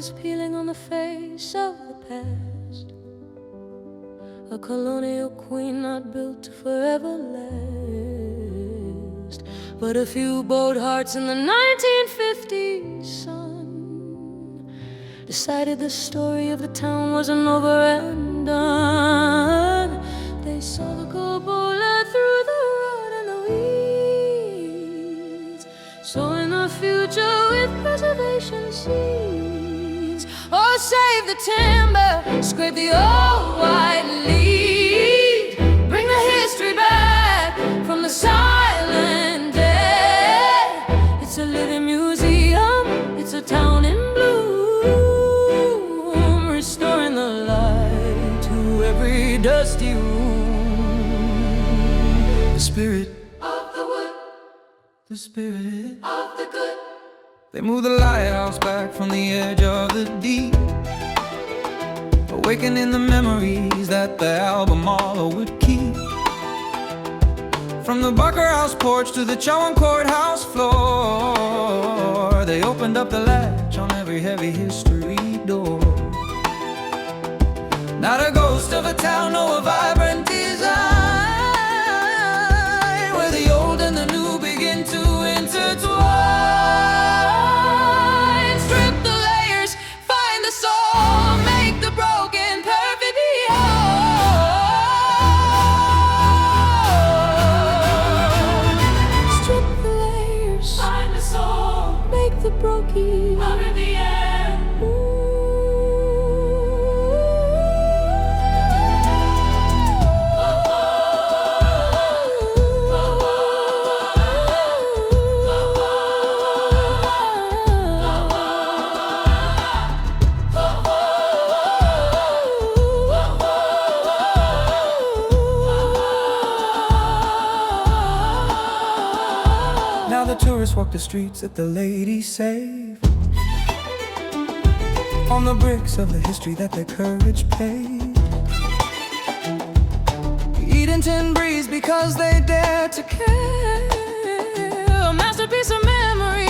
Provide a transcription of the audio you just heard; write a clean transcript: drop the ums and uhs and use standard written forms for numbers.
was peeling on the face of the past. A colonial queen not built to forever last, but a few bold hearts in the 1950s, son, decided the story of the town wasn't over and done. They saw the cupola through the rot and the weeds, sowing the future with preservation seeds. Oh, save the timber, scrape the old white lead, bring the history back from the silent dead. It's a living museum, it's a town in bloom, restoring the light to every dusty room. The spirit of the wood, the spirit of the good. They moved the lighthouse back from the edge of the deep, awakening the memories that the Albemarle would keep. From the Barker House porch to the Sowing courthouse floor, they opened up the latch on every heavy history door. Not a ghost of a town, no a vibrant design, where the old and the new begin to intertwine. Strip the layers, find the soul, make the broken perfect whole. Strip the layers, Find the soul, make the broken under the air. Now the tourists walk the streets that the ladies save, on the bricks of the history that their courage paid. Edenton breathes because they dare to care, a masterpiece of memory